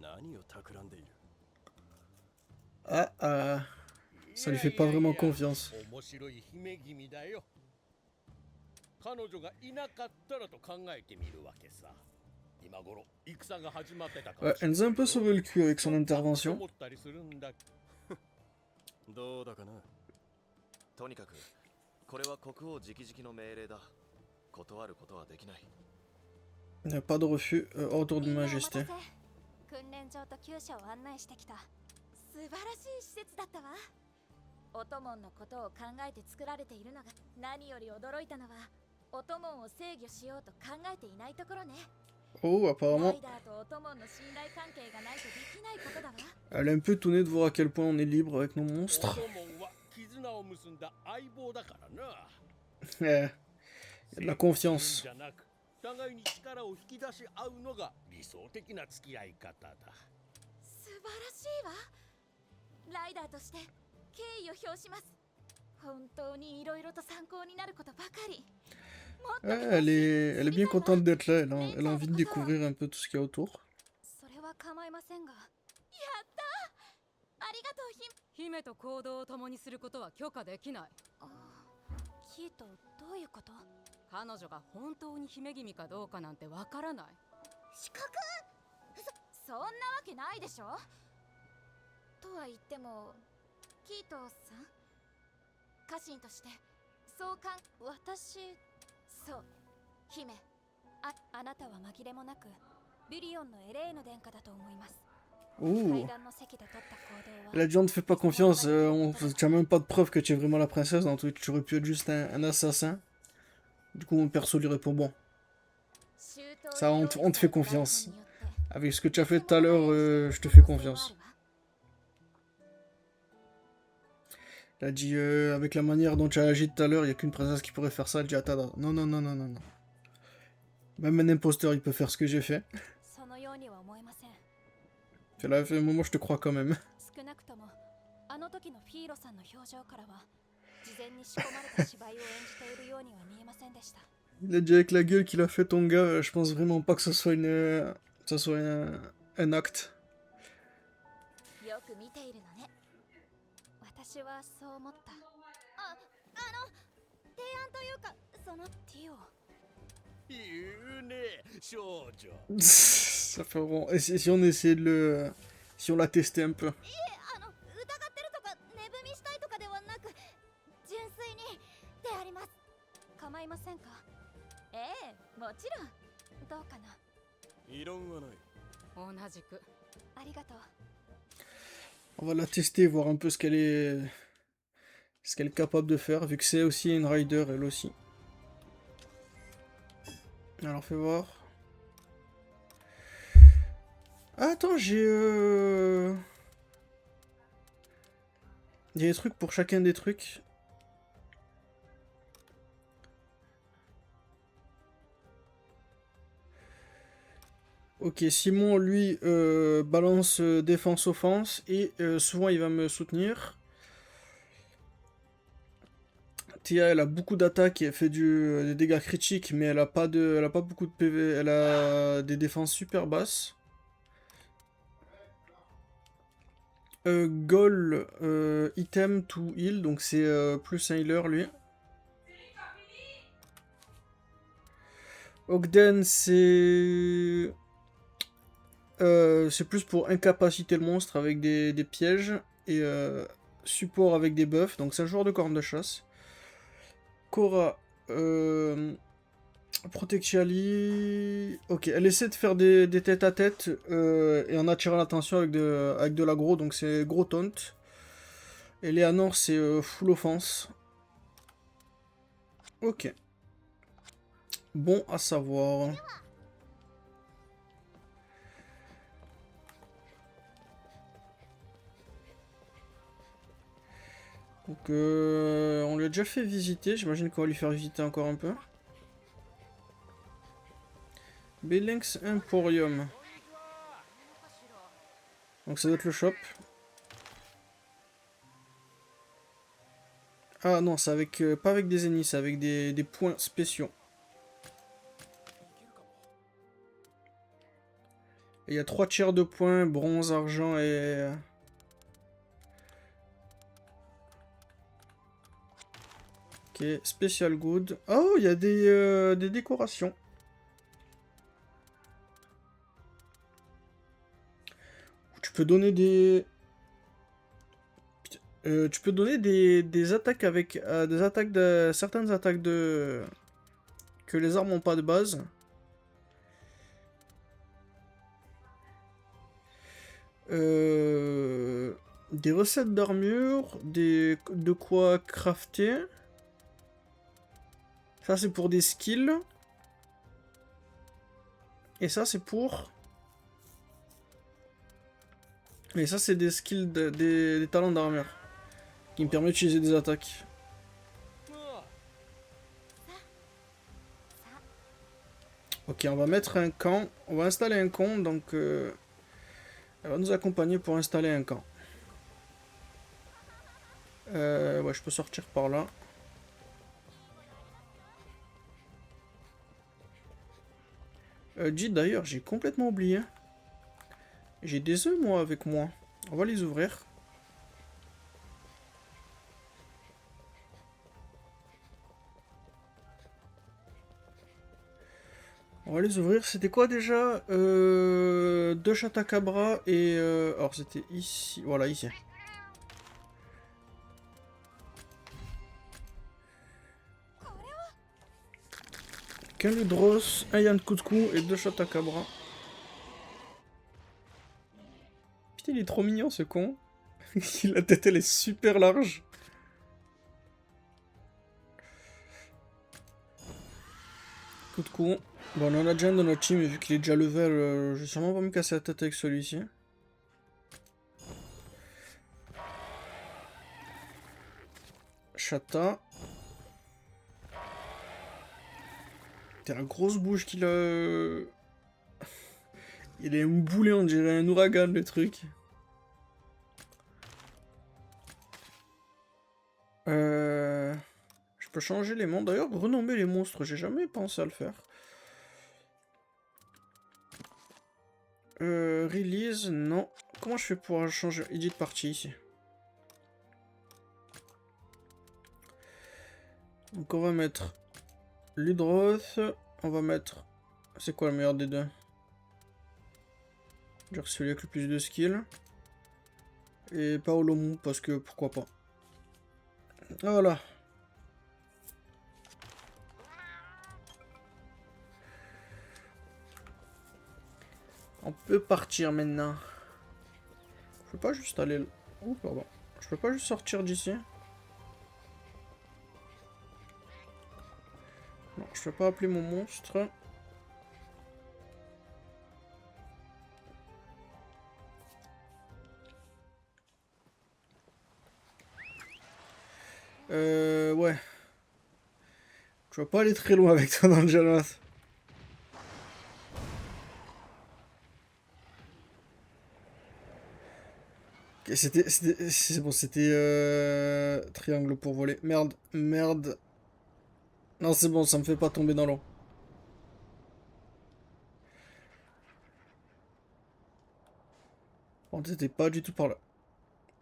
何を企んでいる。 Ah, ah. Ça lui fait pas vraiment confiance. 面白い姫君だよ。彼女がいなかったらと考えてみるわけさ。今頃戦が始まってたかも Ouais, しれ elle nous a un peu sauvé le cul avec son ない intervention. 思ったりするんだ。どうだかな。とにかくこれは国王直々の命令だ。断ることはできない。 Il n'y a pas de refus, ordre de majesté. 訓練場と厩舎を案内してきた。素晴らしい施設だったわ。オトモンのことを考えて作られているのが何より驚いたのは、オトモンを制御しようと考えていないところね。 Oh, ラ apparemment, イダーとオトモンの信頼関係がないとできないことだわ。 elle est un peu étonnée de voir à quel point on est libre avec nos オ monstres. トモンは絆を結んだ相棒だからな。 Ouais, il y a de la confiance. じゃなく、互いに力を引き出し合うのが理想的な付き合い方だ。素晴らしいわ。ライダーとして敬意を表します。本当にいろいろと参考になることばかり。 Ouais, elle est bien contente d'être là, elle a envie de découvrir un peu tout ce qu'il y a autour. それは構いませんが。やったありがとう姫と行動を共にすることは許可できない。キート、どういうこと？彼女が本当に姫君かどうかなんてわからない。資格？そんなわけないでしょ。とは言ってもキートさん、家臣としてそう私、そう姫、あなたは紛れもなくビリオンのエレーヌ殿下だと思います。 Oh, 階段の席で取った行動は elle a dit on ne te fait pas confiance, tu as même pas de preuve que tu es vraiment la princesse, dans tout, tu aurais pu être juste un assassin. Du coup mon perso lui répond bon, ça on te fait confiance. Avec ce que tu as fait tout à l'heure, je te fais confiance. Il a dit, avec la manière dont tu as agi tout à l'heure, il n'y a qu'une princesse qui pourrait faire ça. Elle dit, attends, non, non, non, non, non, non. Même un imposteur, il peut faire ce que j'ai fait. そのようには思えません。 Fais là, moi je te crois quand même. 少なくともあの時のフィーロさんの表情からは事前に仕込まれた芝居を演じているようには見えませんでした。 Il a dit avec la gueule qu'il a fait ton gars, je pense vraiment pas que ce soit un acte. よく見ているのね。私はそう思った。提案というかそのティオ。言うね、少女。 Ça fait bon. Et si on essayait de le... Si on l'a testé un peu. 疑ってるとか寝踏みしたいとかではなく純粋にであります。構いませんか？ええ、もちろん。どうかな。異論はない。同じく。ありがとう。 On va la tester, voir un peu ce qu'elle est capable de faire, vu que c'est aussi une rider, elle aussi. Alors, fais voir. Ah, attends, j'ai... Il y a des trucs pour chacun des trucs. Ok, Simon, lui, balance défense-offense, et souvent il va me soutenir. Tia, elle a beaucoup d'attaques et elle fait des dégâts critiques, mais elle a pas beaucoup de PV, elle a des défenses super basses. Goal, item to heal, donc c'est plus un healer lui. Ogden, c'est plus pour incapaciter le monstre avec des pièges, et support avec des buffs, donc c'est un joueur de corne de chasse. Cora, Protectiali, ok, elle essaie de faire des tête à tête et en attirant l'attention avec de l'aggro, donc c'est gros taunt. Et Léanor, c'est full offense. Ok. Bon à savoir. Donc, on lui a déjà fait visiter, j'imagine qu'on va lui faire visiter encore un peu. Belinks Emporium. Donc ça doit être le shop. Ah non, c'est avec pas avec des ennemis, c'est avec des points spéciaux. Et il y a 3 tiers de points, bronze, argent et... Ok, special good. Oh, il y a des décorations. Tu peux donner des... tu peux donner des attaques avec... certaines attaques de... que les armes n'ont pas de base. Des recettes d'armure, de quoi crafter. Ça c'est pour des skills. Et ça c'est pour... Et ça c'est des skills, des talents d'armure. Qui me permettent d'utiliser des attaques. Ok, on va mettre un camp. On va installer un camp, donc... elle va nous accompagner pour installer un camp. Ouais, je peux sortir par là. Dit d'ailleurs, j'ai complètement oublié. J'ai des œufs moi avec moi. On va les ouvrir. On va les ouvrir. C'était quoi déjà 2 Chatacabra et... alors c'était ici. Voilà, ici. Qu'un Ludros, un Yann Kutku et 2 Chatacabra. Putain, il est trop mignon ce con. La tête elle est super large. Kutku. Bon, on en a déjà un dans notre team, et vu qu'il est déjà level, je vais sûrement pas me casser la tête avec celui-ci. Chata. T'as la grosse bouche qu'il a... Il est un boulet, on dirait un ouragan, le truc. Je peux changer les mondes. D'ailleurs, renommer les monstres, j'ai jamais pensé à le faire. Release, non. Comment je fais pour changer Edit partie ici? Donc on va mettre Ludroth. On va mettre... C'est quoi le meilleur des deux? Je vais dire celui avec le plus de skill. Et Paolomon, parce que pourquoi pas. Voilà. On peut partir maintenant. Je peux pas juste aller... Oh pardon. Je peux pas juste sortir d'ici. Non, je peux pas appeler mon monstre. Ouais. Je vais pas aller très loin avec toi dans le Janoth. Ok, c'est bon, c'était triangle pour voler. Merde, merde. Non, c'est bon, ça me fait pas tomber dans l'eau. On n'était pas du tout par là.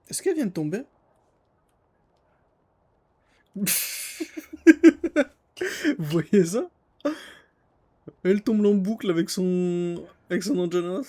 Est-ce qu'elle vient de tomber? Vous voyez ça? Elle tombe en boucle avec son Angelos.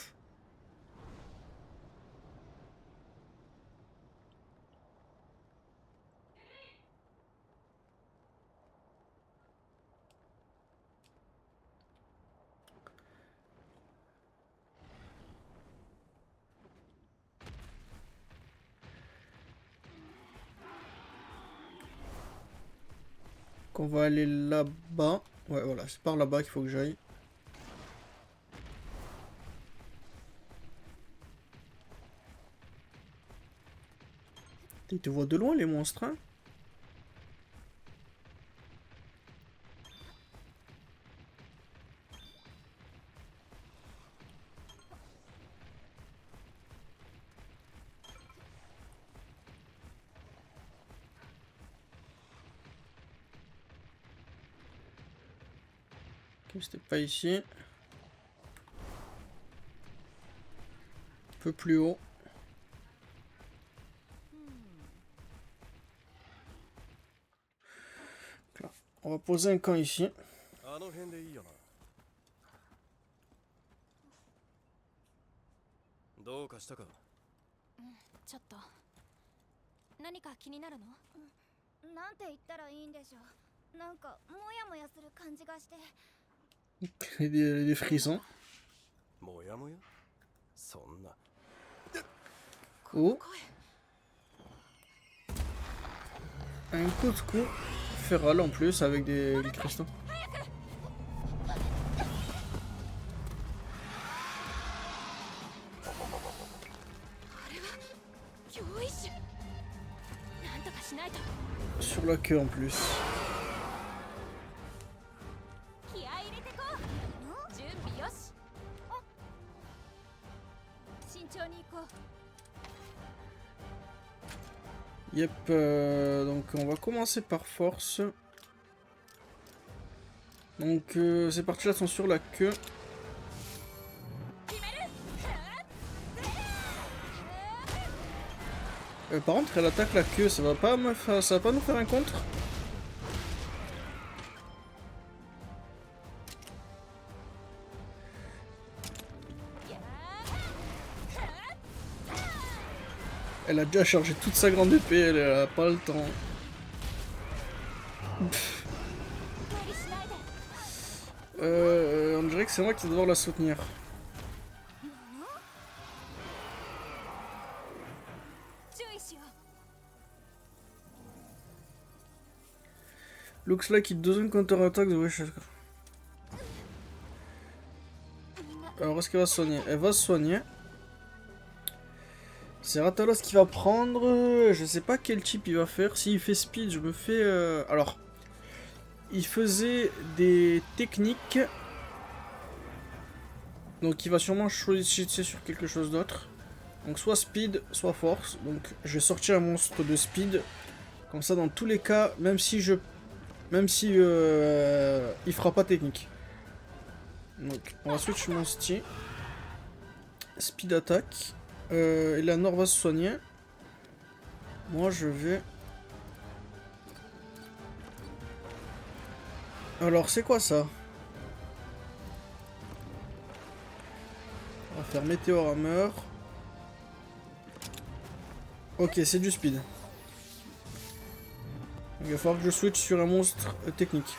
On va aller là-bas. Ouais, voilà, c'est par là-bas qu'il faut que j'aille. Ils te voient de loin, les monstres, hein? Ok, c'était pas ici. Un peu plus haut. Là, on va poser un camp ici. あの辺でいいよな。どうかしたか？ちょっと何か気になるの？なんて言ったらいいんでしょう。なんかモヤモヤする感じがして。des frissons. もやもや？そんな。Oh. Un coup de coup féral en plus avec des cristaux. Sur la queue en plus. Yep, donc on va commencer par force. Donc ces parties là sont sur la queue. Par contre elle attaque la queue, ça va pas nous faire un contre? Elle a déjà chargé toute sa grande épée, elle a pas le temps. On dirait que c'est moi qui vais devoir la soutenir. Looks like it doesn't counter-attack the wish. Alors est-ce qu'elle va se soigner? Elle va se soigner. C'est Ratalos qui va prendre. Je sais pas quel type il va faire. S'il fait speed, je me fais... Alors, il faisait des techniques. Donc il va sûrement choisir sur quelque chose d'autre. Donc soit speed, soit force. Donc je vais sortir un monstre de speed. Comme ça dans tous les cas, même si il fera pas technique. Donc on va switch mon style. Speed attaque. Eleanor va se soigner. Moi je vais... Alors c'est quoi ça? On va faire Météor Hammer. Ok, c'est du speed. Il va falloir que je switch sur un monstre technique.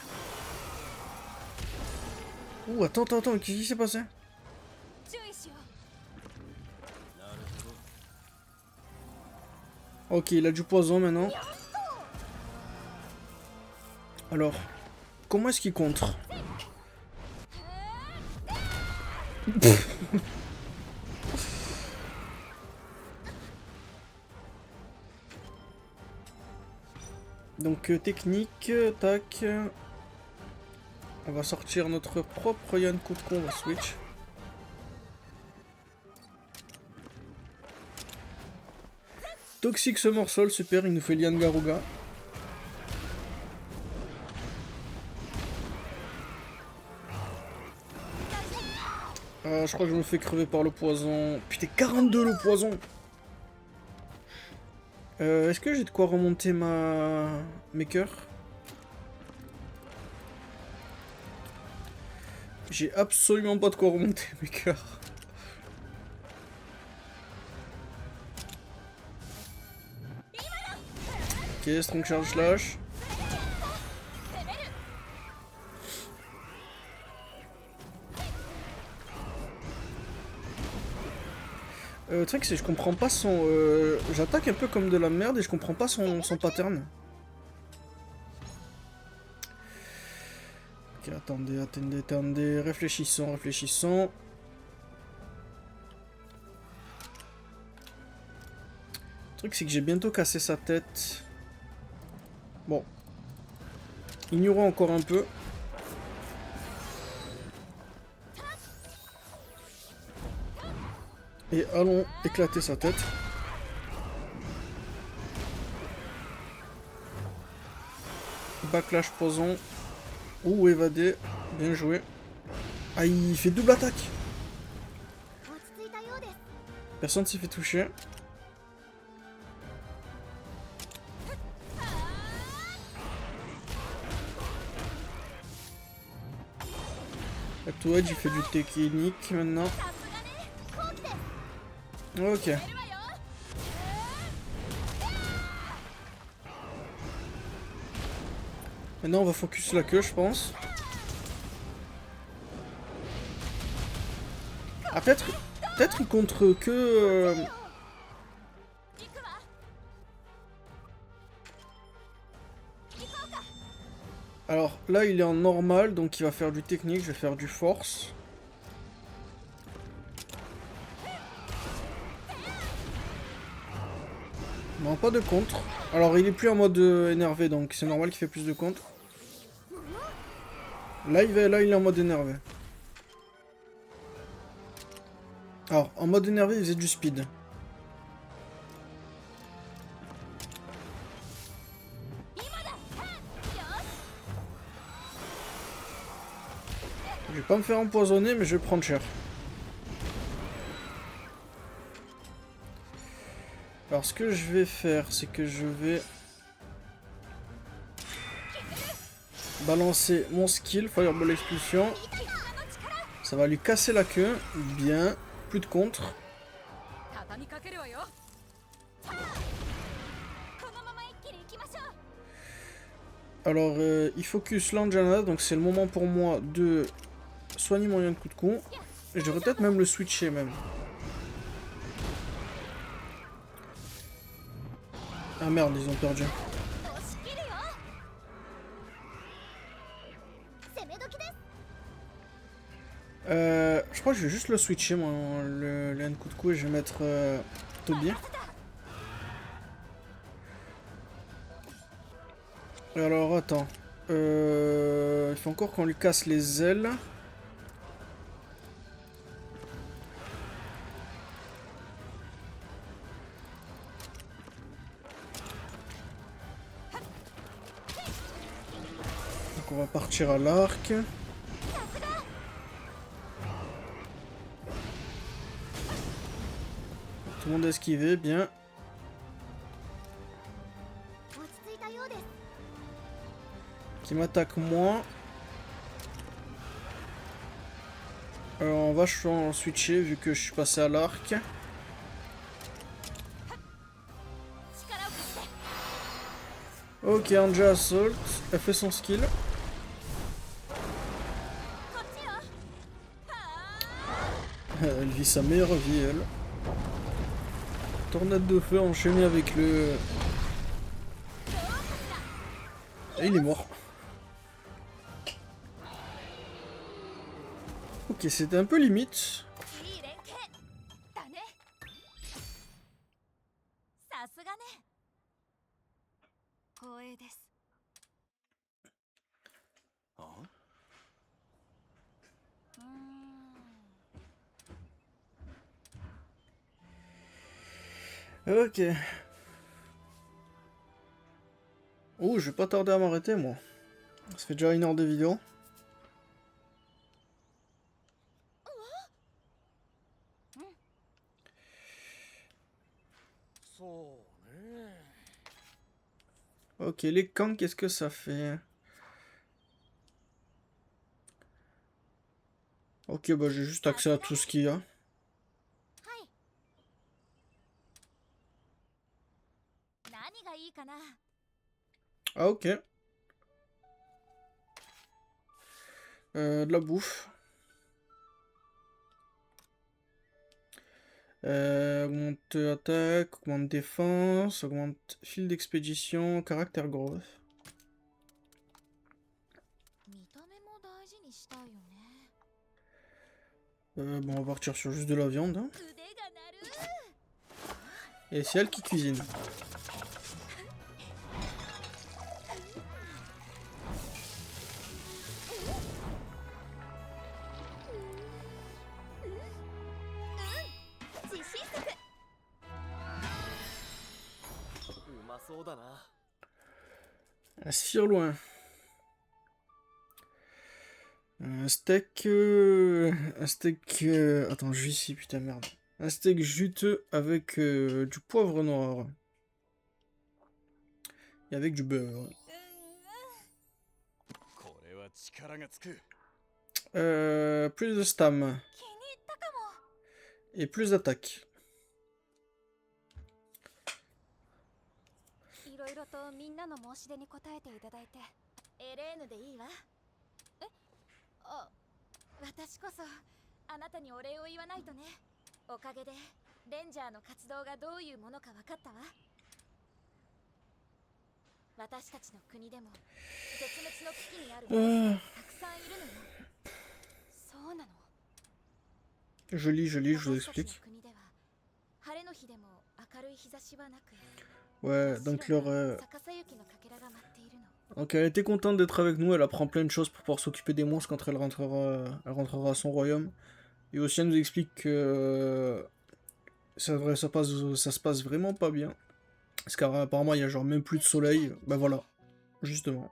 Ouh, attends, qu'est-ce qui s'est passé? Ok, il a du poison maintenant. Alors, comment est-ce qu'il contre? Donc technique, tac. On va sortir notre propre Yann coup de con, on va switch. Toxic Summersol, super, il nous fait Lian Garuga. Je crois que je me fais crever par le poison. Putain, 42 le poison. Est-ce que j'ai de quoi remonter mes cœurs? J'ai absolument pas de quoi remonter mes cœurs. Ok, Strong Charge Slash. Le truc c'est que je comprends pas son... J'attaque un peu comme de la merde et je comprends pas son pattern. Ok, attendez, réfléchissons. Le truc c'est que j'ai bientôt cassé sa tête. Bon. Ignorons encore un peu. Et allons éclater sa tête. Backlash poison. Ouh, évadé. Bien joué. Ah, il fait double attaque. Personne s'est fait toucher. Toi, il fait du technique maintenant. Ok. Maintenant on va focus la queue, je pense. Ah, peut-être il contre que... Alors là il est en normal, donc il va faire du technique, je vais faire du force. Non, pas de contre. Alors il est plus en mode énervé, donc c'est normal qu'il fait plus de contre. Là il est en mode énervé. Alors en mode énervé il faisait du speed. Je vais pas me faire empoisonner mais je vais prendre cher. Alors ce que je vais faire, c'est que je vais balancer mon skill, Fireball Expulsion. Ça va lui casser la queue. Bien, plus de contre. Alors il focus l'Anjana, donc c'est le moment pour moi de soigner mon Yann coup de con. Et je devrais peut-être même le switcher même. Ah merde, ils ont perdu. Je crois que je vais juste le switcher, moi, le Yann coup de cou, et je vais mettre Toby. Alors, attends. Il faut encore qu'on lui casse les ailes. Donc on va partir à l'arc. Tout le monde a esquivé, bien. Qui m'attaque moi. Alors on va switcher vu que je suis passé à l'arc. Ok, Anja Assault. Elle fait son skill. Elle vit sa meilleure vie, elle. Tornade de feu enchaînée avec le... Et il est mort. Ok, c'était un peu limite. Ok. Oh, je vais pas tarder à m'arrêter, moi. Ça fait déjà 1 heure de vidéo. Ok, les camps, qu'est-ce que ça fait? Ok, bah j'ai juste accès à tout ce qu'il y a. Ah ok. De la bouffe. Augmente attaque, augmente défense, augmente fil d'expédition, caractère growth. Bon, on va partir sur juste de la viande. Hein. Et c'est elle qui cuisine. Un sirloin. Un steak... Attends, je ici, putain, merde. Un steak juteux avec du poivre noir. Et avec du beurre. Plus de stam. Et plus d'attaque. Je lis, je vous explique. Ouais, donc leur... Donc elle était contente d'être avec nous, elle apprend plein de choses pour pouvoir s'occuper des monstres quand elle rentrera à son royaume. Et aussi elle nous explique que ça se passe vraiment pas bien. Parce qu'apparemment il y a genre même plus de soleil. Bah voilà, justement.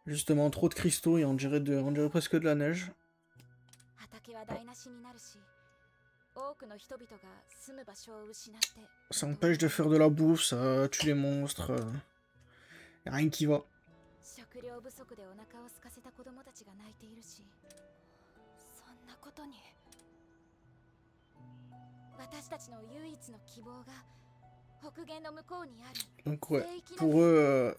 Justement, trop de cristaux et on dirait presque de la neige. Ça empêche de faire de la bouffe, ça tue les monstres. Y a rien qui va. Donc ouais, pour eux,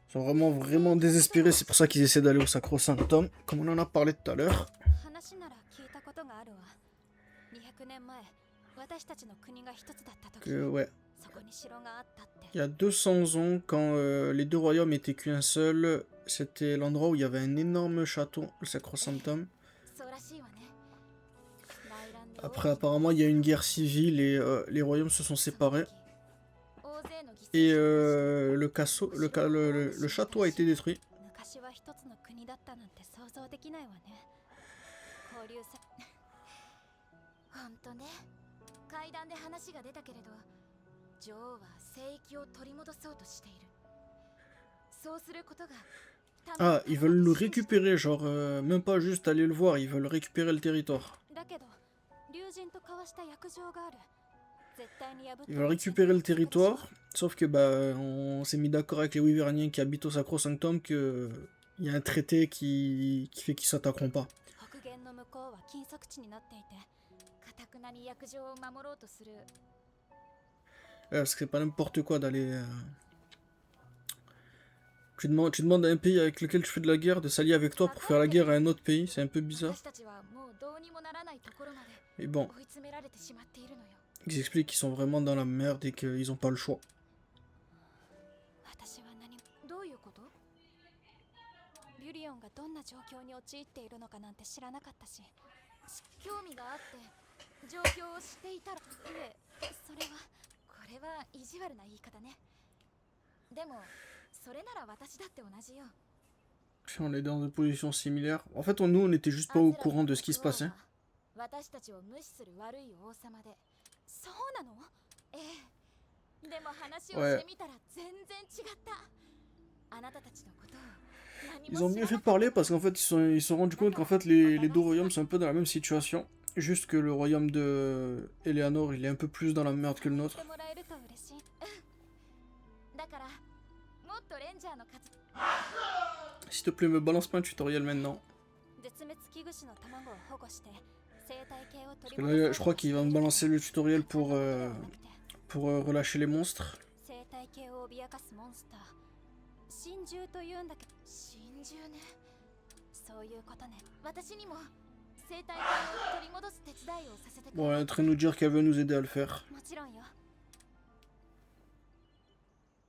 ils sont vraiment désespérés, c'est pour ça qu'ils essaient d'aller au Sacro-Sanctum, comme on en a parlé tout à l'heure. Ouais. Il y a 200 ans, quand les deux royaumes étaient qu'un seul, c'était l'endroit où il y avait un énorme château, le Sacro-Sanctum. Après, apparemment, il y a eu une guerre civile et les royaumes se sont séparés. Et le château a été détruit. 昔は一つの国だったなんて想像できないわね。交流さほんとね。階段で話が出たけれど、女王は聖域を取り戻そうとしている。そうすることが Ah, ils veulent le récupérer, genre, même pas juste aller le voir, ils veulent récupérer le territoire. だけど竜神と交わした約定がある。絶対に破って Ils veulent récupérer le territoire, sauf que bah on s'est mis d'accord avec les Wyverniens qui habitent au Sacro-Sanctum que il y a un traité qui fait qu'ils s'attaqueront pas. 北限の向こうは禁足地になっていて、固くなに約定を守ろうとする。Parce que c'est pas n'importe quoi d'aller... Tu demandes à un pays avec lequel tu fais de la guerre de s'allier avec toi pour faire la guerre à un autre pays, c'est un peu bizarre. 私たちはもうどうにもならないところまで Mais bon, 追い詰められてしまっているのよ。 ils expliquent qu'ils sont vraiment dans la merde et qu'ils ont pas le choix. 私は何もどういうこと？ビュリオンがどんな状況に陥っているのかなんて知らなかったし。興味があって状況を知っていたら。いえ、それはこれは意地悪な言い方ね。でもそれなら私だって同じよ。 On est dans une position similaire. En fait, nous, on était juste pas au courant de ce qui se passait. 私たちを無視する悪い王様で。そうなの？ええ。でも話をしてみたら全然違った。あなたたちのことを。 Ils ont mieux fait parler parce qu'en fait ils se sont rendus compte qu'en fait les deux royaumes sont un peu dans la même situation. Juste que le royaume de Eleanor il est un peu plus dans la merde que le nôtre. S'il te plaît me balance pas un tutoriel maintenant. Parce que là je crois qu'il va me balancer le tutoriel pour relâcher les monstres. 真珠というんだけど、真珠ね。そういうことね。私にも生態系を取り戻す手伝いをさせてくれ。 Bon, elle est en train de nous dire qu'elle veut nous aider à le faire. もちろんよ。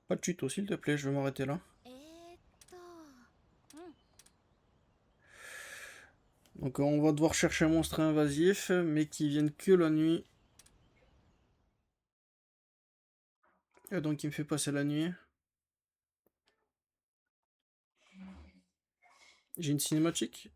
Pas de tuto s'il te plaît, je vais m'arrêter là. Donc on va devoir chercher un monstre invasif, mais qui vienne que la nuit. Et donc il me fait passer la nuit. J'ai une cinématique.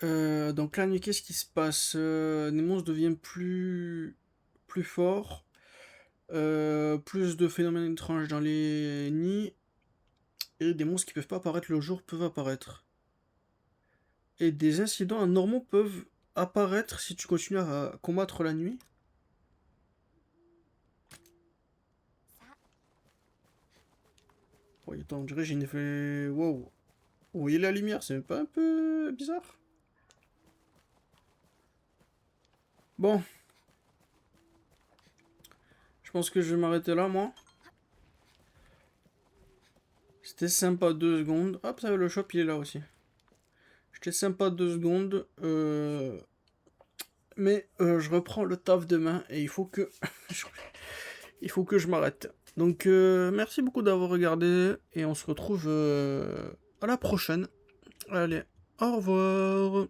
Donc la nuit, qu'est-ce qui se passe? Les monstres deviennent plus forts. Plus de phénomènes étranges dans les nids. Et des monstres qui peuvent pas apparaître le jour peuvent apparaître. Et des incidents anormaux peuvent apparaître si tu continues à combattre la nuit. Oui, attends, on dirait j'ai une effet... Wow. Vous voyez la lumière, c'est pas un peu bizarre? Bon. Je pense que je vais m'arrêter là, moi. C'était sympa 2 secondes. Hop, ça, le shop, il est là aussi. J'étais sympa 2 secondes. Mais je reprends le taf demain et il faut que... il faut que je m'arrête. Donc, merci beaucoup d'avoir regardé et on se retrouve à la prochaine. Allez, au revoir.